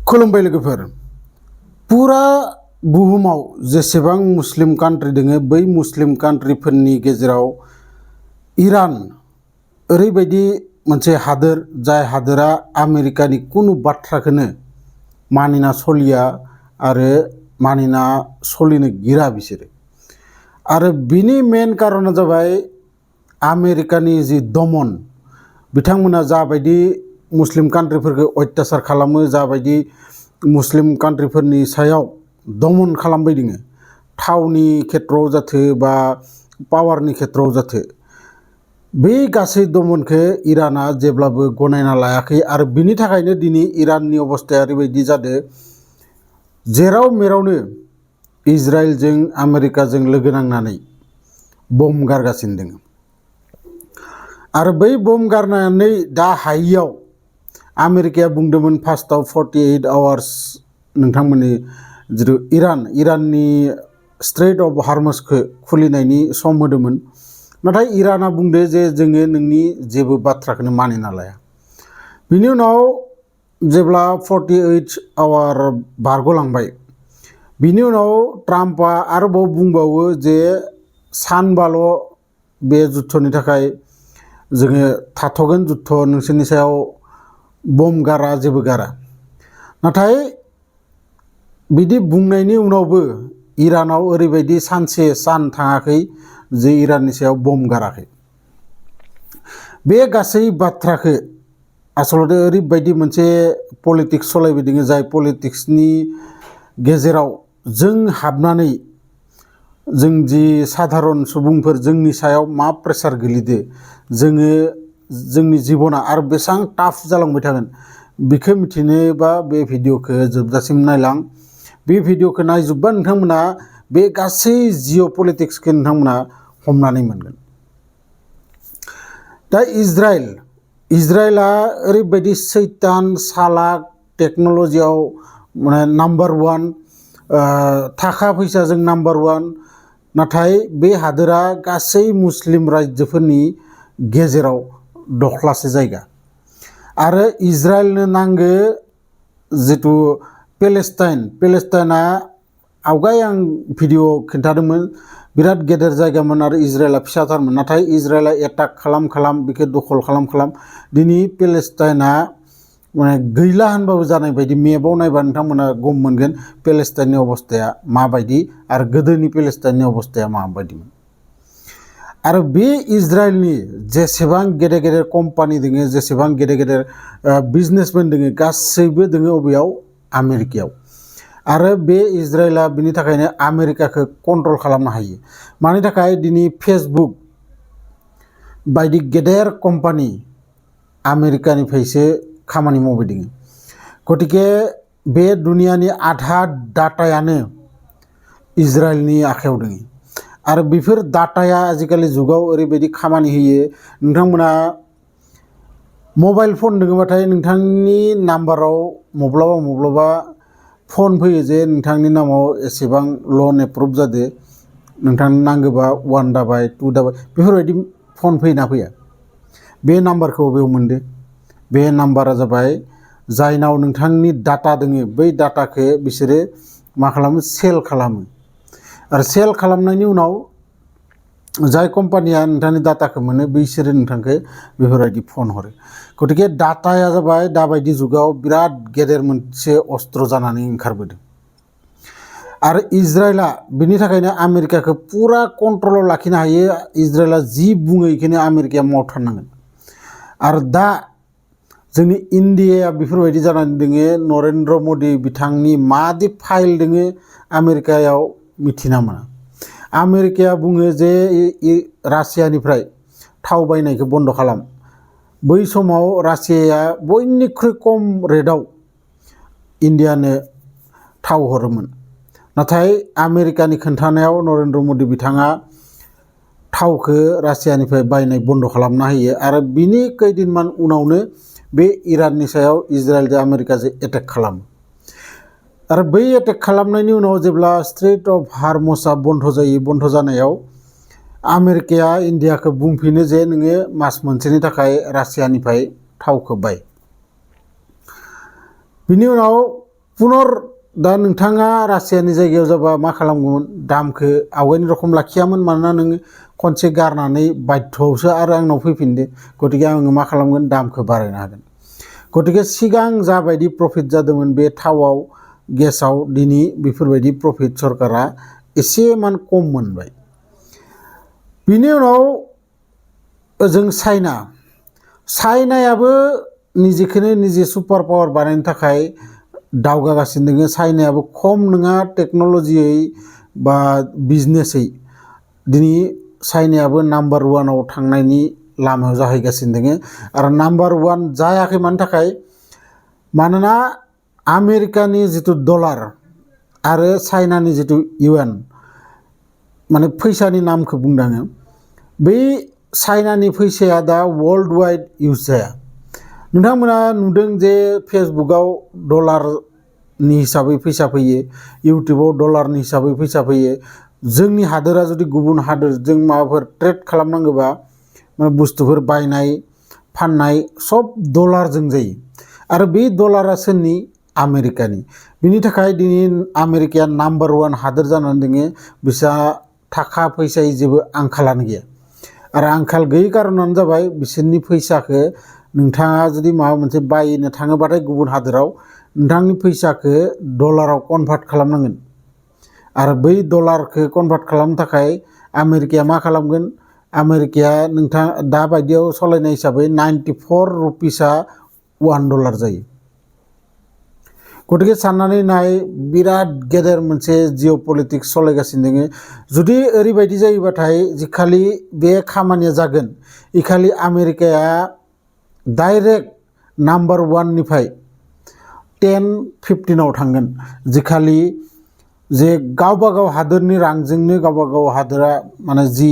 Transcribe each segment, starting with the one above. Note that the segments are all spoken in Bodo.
खुलुमबाय लोगोफोर पुरा बुहुमाव जेसेबां मुस्लिम कान्ट्रि दङ बै मुस्लिम कान्ट्रिफोरनि गेजेराव इरान ओरैबायदि मोनसे हादोर जाय हादोरा आमेरिकानि कुनु बाथ्राखौनो मानिना सलिया आरो मानिना सलिनो गिरा बिसोरो आरो बिनि मेन कारना जाबाय आमेरिकानि जि दमन बिथांमोना जाबायदि मुस्लिम कान्ट्रिफोरखौ अत्याचार खालामो जाबायदि मुस्लिम कान्ट्रिफोरनि सायाव दमन खालामबाय दङ थावनि खेत्रआव जाथो बा पावारनि खेत्रआव जाथो बे गासै दमनखौ इराना जेब्लाबो गनायना लायाखै आरो बिनि थाखायनो दिनै इराननि अबस्थाया ओरैबायदि जादों जेराव मेरावनो इजराइलजों आमेरिकाजों लोगो नांनानै बम गारगासिनो दङ आरो बै बम गारनानै दा हायियाव आमेरिकाया बुंदोंमोन फार्स्टआव 48 आवार्स नोंथांमोननि जिथु इराननि स्ट्रेट अफ हार्मसखौ खुलिनायनि सम होदोंमोन नाथाय इराना बुंदो जे जोङो नोंनि जेबो बाथ्राखौनो मानिना लाया बिनि उनाव जेब्ला 48 आवार बारग'लांबाय बिनि उनाव ट्राम्पआ आरोबाव बुंबावो जे सानबाल' बे जुद्धनि थाखाय जोङो थाथ'गोन जुद्ध नोंसोरनि सायाव बम गारा जेबो गारा नाथाय बिदि बुंनायनि उनावबो इरानाव ओरैबायदि सानसे सान थाङाखै जे इराननि सायाव बम गाराखै बे गासै बाथ्राखौ आसलते ओरैबायदि मोनसे पलिटिक्स सलायबाय दङ जाय पलिटिक्सनि गेजेराव जों हाबनानै जों जि साधारन सुबुंफोर जोंनि सायाव मा प्रेसार गोलैदो जोङो जोंनि जिबना आरो बेसेबां टाफ जालांबाय थागोन बेखौ मिथिनोबा बे भिडिअखौ जोबजासिम नायलां बे भिडिअखौ नायजोबबा नोंथांमोना बे गासै जिअ' पलिटिक्सखौ नोंथांमोना हमनानै मोनगोन दा इजराइला ओरैबायदि सैतान सालाक टेक्न'लजियाव माने नाम्बार 1 थाखा फैसाजों नाम्बार 1 नाथाय बे हादोरा गासै मुस्लिम रायजोफोरनि गेजेराव दख्लासे जायगा आरो इजराइलनो नांगो जिथु पेलेस्टाइना आवगाय आं भिडिअ खिन्थादोंमोन बिराद गेदेर जायगामोन आरो इजराइला फिसाथारमोन नाथाय इजराइला एटाक खालाम बेखौ दखल खालाम दिनै पेलेस्टाइना माने गैला होनबाबो जानाय बायदि मेपआव नायबा नोंथांमोना गम मोनगोन पेलेस्टाइननि अबस्थाया माबायदि आरो गोदोनि पेलेस्टाइननि अबस्थाया माबायदिमोन आरो बे इजराइलनि जेसेबां गेदेर गेदेर कम्पानि दङ जेसेबां गेदेर गेदेर बिजनेसमेन दङ गासैबो दङ अबेयाव आमेरिकायाव आरो बे इजराइला बिनि थाखायनो आमेरिकाखौ कन्ट्रल खालामनो हायो मानि थाखाय दिनै फेसबुक बायदि गेदेर कम्पानि आमेरिकानिफ्रायसो खामानि मावबाय दङ गतिके बे दुनियानि आधा डाटायानो इजराइलनि आखायाव दङ आरो बेफोर डाटाया आजिखालि जुगाव ओरैबायदि खामानि होयो नोंथांमोना मबाइल फन दङबाथाय नोंथांनि नाम्बाराव मब्लाबा फन फैयो जे नोंथांनि नामाव एसेबां लन एप्रुभ जादो नोंथांनो नांगौबा 1 दाबाय 2 दाबाय बेफोरबायदि फन फैना फैया बे नाम्बारखौ बेयाव मोनदो बे नाम्बारा जाबाय जायनाव नोंथांनि डाटा दोङो बै डाटाखौ बिसोरो मा खालामो सेल खालामो आरो सेल खालामनायनि उनाव जाय कम्पानिया नोंथांनि डाटाखौ मोनो बिसोरो नोंथांखौ बेफोरबायदि फन हरो गतिके डाटाया जाबाय दाबायदि जुगाव बिराद गेदेर मोनसे अस्त्र जानानै ओंखारबोदों आरो इजराइला बिनि थाखायनो आमेरिकाखौ पुरा कन्ट्रलाव लाखिनो हायो इजराइला जि बुङो बेखौनो आमेरिकाया मावथारनांगोन आरो दा जोंनि इन्डियाया बेफोरबायदि जानानै दोङो नरेन्द्र मदि बिथांनि मादि फाइल दोङो आमेरिकायाव मिथिना मोना आमेरिकाया बुङो जे रासियानिफ्राय थाव बायनायखौ बन्द खालाम बै समाव रासियाया बयनिख्रुइ खम रेटआव इन्डियानो थाव हरोमोन नाथाय आमेरिकानि खोन्थानायाव नरेन्द्र मदि बिथाङा थावखौ रासियानिफ्राय बायनाय बन्द खालामना होयो आरो बिनि खैदिनमान उनावनो बे इराननि सायाव इजराइलजों आमेरिकाजों एटेक खालामो आरो बै एटेक खालामनायनि उनाव जेब्ला स्ट्रेट अफ हार्मसआ बन्द जायो बन्द जानायाव आमेरिकाया इन्डियाखौ बुंफिनो जे नोङो मास मोनसेनि थाखाय रासियानिफ्राय थावखौ बाय बिनि उनाव पुनर दा नोंथाङा रासियानि जायगायाव जाबा मा खालामगौमोन दामखौ आवगायनि रखम लाखियामोन मानोना नोङो खनसे गारनानै बाध्यआवसो आरो आंनाव फैफिनदो गतिके आङो मा खालामगोन दामखौ बारायनो हागोन गतिके सिगां जाबायदि प्रफिट जादोंमोन बे थावाव गेसाव दिनै बेफोरबायदि प्रफिट सरकारा एसेमान खम मोनबाय बिनि उनाव ओजों चाइनायाबो निजेखौनो निजे सुपार पावार बानायनो थाखाय दावगागासिनो दङ चाइनायाबो खम नङा टेक्न'लजियै बा बिजनेसै दिनै चाइनायाबो नाम्बार 1आव थांनायनि लामायाव जाहैगासिनो दङ आरो नाम्बार 1 जायाखै मानि थाखाय मानोना आमेरिकानि जितु डलार आरो चाइनानि जितु युआन माने फैसानि नामखौ बुंदों आङो बै चाइनानि फैसाया दा वर्ल्ड वाइड इउज जाया नोंथांमोना नुदों जे फेसबुकआव डलारनि हिसाबै फैसा फैयो इउटुबाव डलारनि हिसाबै फैसा फैयो जोंनि हादोरा जुदि गुबुन हादोरजों माबाफोर ट्रेड खालामनांगौबा माने बुस्थुफोर बायनाय फाननाय सब डलारजों जायो आरो बे डलारा सोरनि आमेरिकानि बिनि थाखाय दिनै आमेरिकाया नाम्बार 1 हादोर जानानै दङ बिसा थाखा फैसायै जेबो आंखालानो गैया आरो आंखाल गैयै कारनानो जाबाय बिसोरनि फैसाखौ नोंथाङा जुदि माबा मोनसे बायनो थाङोबाथाय गुबुन हादोराव नोंथांनि फैसाखौ डलाराव कनभार्ट खालामनांगोन आरो बै डलारखौ कनभार्ट खालामनो थाखाय आमेरिकाया मा खालामगोन आमेरिकाया नोंथां दा बायदियाव सालायनाय हिसाबै 94 रुपिसआ $1 जायो गतिके साननानै नाय बिराद गेदेर मोनसे जिअ'पलिटिक्स सालायगासिनो दङ जुदि ओरैबायदि जायोबाथाय जिखालि बे खामानिया जागोन इखालि आमेरिकाया डाइरेक्ट नाम्बार 1 निफ्राय 10-15आव थांगोन जिखालि जे गावबागाव हादोरनि रांजोंनो गावबागाव हादोरा माने जि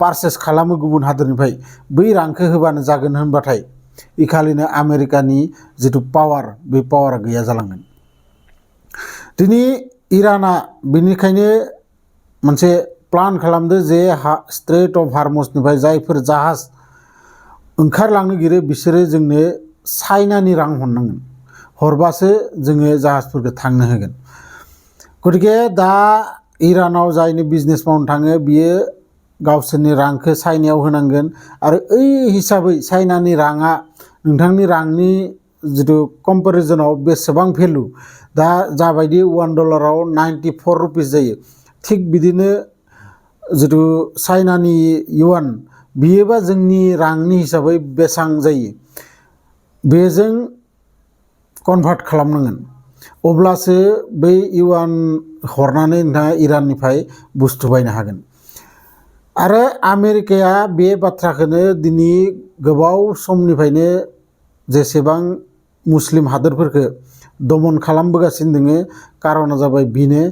पारचेस खालामो गुबुन हादोरनिफ्राय बै रांखौ होबानो जागोन होनबाथाय इखालिनो आमेरिकानि जितु पावार बे पावारा गैया जालांगोन दिनै इराना बेनिखायनो मोनसे प्लान खालामदो जे स्ट्रेट अफ हार्मसनिफ्राय जायफोर जाहाज ओंखारलांनो गिरो बिसोरो जोंनो चाइनानि रां हरनांगोन हरबासो जोङो जाहाजफोरखौ थांनो होगोन गतिके दा इरानाव जायनो बिजनेस मावनो थाङो बियो गावसोरनि रांखौ चाइनायाव होनांगोन आरो ओइ हिसाबै चाइनानि राङा नोंथांनि रांनि जितु कम्पेरिजनाव बेसेबां भेलु दा जाबायदि $1 94 रुपिस जायो थिग बिदिनो जितु चाइनानि युआन बियोबा जोंनि रांनि हिसाबै बेसेबां जायो बेजों कनभार्ट खालामनांगोन अब्लासो बै युआन हरनानै नोंथाङा इराननिफ्राय बुस्थु बायनो हागोन आरो आमेरिकाया बे बाथ्राखौनो दिनै गोबाव समनिफ्रायनो जेसेबां मुस्लिम हादोरफोरखौ दमन खालामबोगासिनो दङ कारना जाबाय बेनो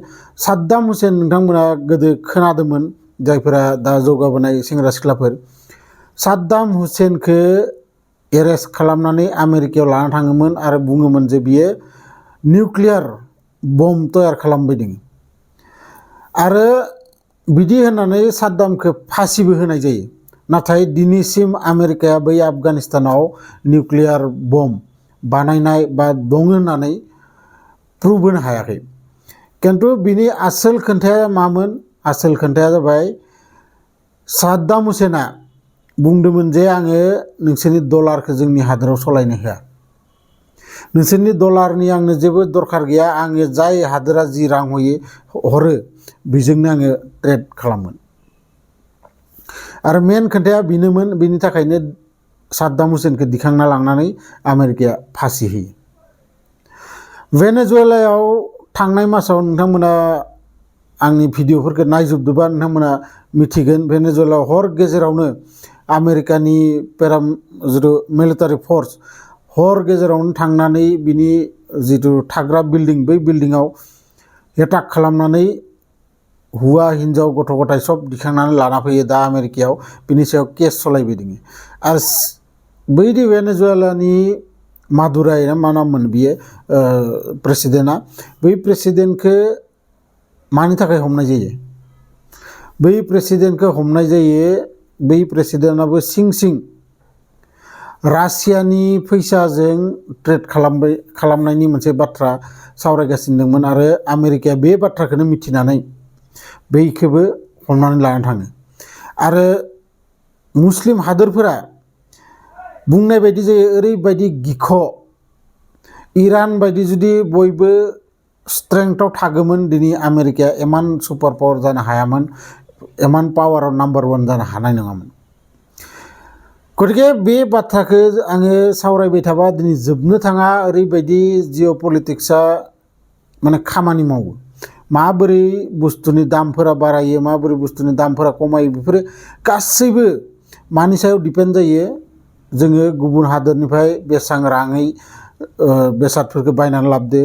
साद्दाम हुसेन नोंथांमोना गोदो खोनादोंमोन जायफोरा दा जौगाबोनाय सेंग्रा सिख्लाफोर साद्दाम हुसेनखौ एरेस्ट खालामनानै आमेरिकायाव लाना थाङोमोन आरो बुङोमोन जे बियो निउक्लियार बम तयार खालामबाय दङ आरो बिदि होननानै साद्दामखौ फासिबो होनाय जायो नाथाय दिनैसिम आमेरिकाया बै आफगानिस्तानाव निउक्लियार बम बानायनाय बा दं होननानै प्रुभ होनो हायाखै किन्तु बिनि आसोल खोन्थाया मामोन आसोल खोन्थाया जाबाय साद्दाम हुसेना बुंदोंमोन जे आङो नोंसोरनि डलारखौ जोंनि हादोराव सालायनो होआ नोंसोरनि डलारनि आंनो जेबो दरखार गैया आङो जाय हादोरा जि रां हरो बेजोंनो आङो ट्रेड खालामगोन आरो मेन खोन्थाया बेनोमोन बेनि थाखायनो साद्दाम हुसेनखौ दिखांना लांनानै आमेरिकाया फासि होयो भेनेजुवेलायाव थांनाय मासाव नोंथांमोना आंनि भिडिअफोरखौ नायजोबदोंबा नोंथांमोना मिथिगोन भेनेजुवेलायाव हर गेजेरावनो आमेरिकानि जितु मिलिटारि फर्स हर गेजेरावनो थांनानै बिनि जितु थाग्रा बिल्डिं बै बिल्डिंआव एटाक खालामनानै हुवा हिन्जाव गथ' गथाय सब दिखांनानै लाना फैयो दा आमेरिकायाव बिनि सायाव केस सालायबाय दङ आरो बैदि भेनेजुवेलानि मादुराय ना मा नाममोन बियो प्रेसिडेन्टआ बै प्रेसिडेन्टखौ मानि थाखाय हमनाय जायो बै प्रेसिडेन्टखौ हमनाय जायो बै प्रेसिडेन्टआबो सिं रासियानि फैसाजों ट्रेड खालामनायनि मोनसे बाथ्रा सावरायगासिनो दंमोन आरो आमेरिकाया बे बाथ्राखौनो मिथिनानै बैखौबो हमनानै लाना थाङो आरो मुस्लिम हादोरफोरा बुंनाय बायदि जायो ओरैबायदि गिख' इरान बायदि जुदि बयबो स्ट्रेंथआव थागौमोन दिनै आमेरिकाया इमान सुपार पावार जानो हायामोन इमान पावाराव नाम्बार 1 जानो हानाय नङामोन गतिके बे बाथ्राखौ आङो सावरायबाय थाबा दिनै जोबनो थाङा ओरैबायदि जिअ'पलिटिक्सआ माने खामानि मावो माबोरै बुस्थुनि दामफोरा बारायो माबोरै बुस्थुनि दामफोरा खमायो बेफोरो गासैबो मानि सायाव डिपेन्ड जायो जोङो गुबुन हादोरनिफ्राय बेसेबां राङै बेसादफोरखौ बायनानै लाबोदो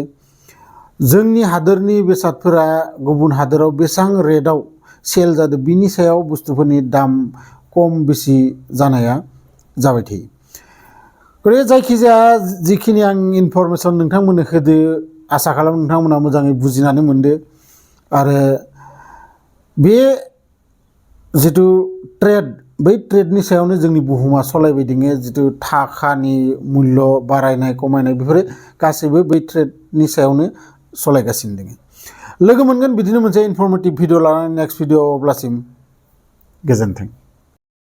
जोंनि हादोरनि बेसादफोरा गुबुन हादोराव बेसेबां रेटआव सेल जादों बिनि सायाव बुस्थुफोरनि दाम खम बेसि जानाया जाबाय थायो गतिके जायखिजाया जिखिनि आं इनफरमेसन नोंथांमोननो होदो आसा खालामो नोंथांमोना मोजाङै बुजिनानै मोनदो आरो बे जितु ट्रेड बै ट्रेडनि सायावनो जोंनि बुहुमा सलायबाय दङ जितु थाखानि मुल्य बारायनाय खमायनाय बेफोरो गासैबो बै ट्रेडनि सायावनो सलायगासिनो दङ लोगो मोनगोन बिदिनो मोनसे इनफरमेटिभ भिडिअ लानानै नेक्स्ट भिडिअ अब्लासिम गोजोन्थों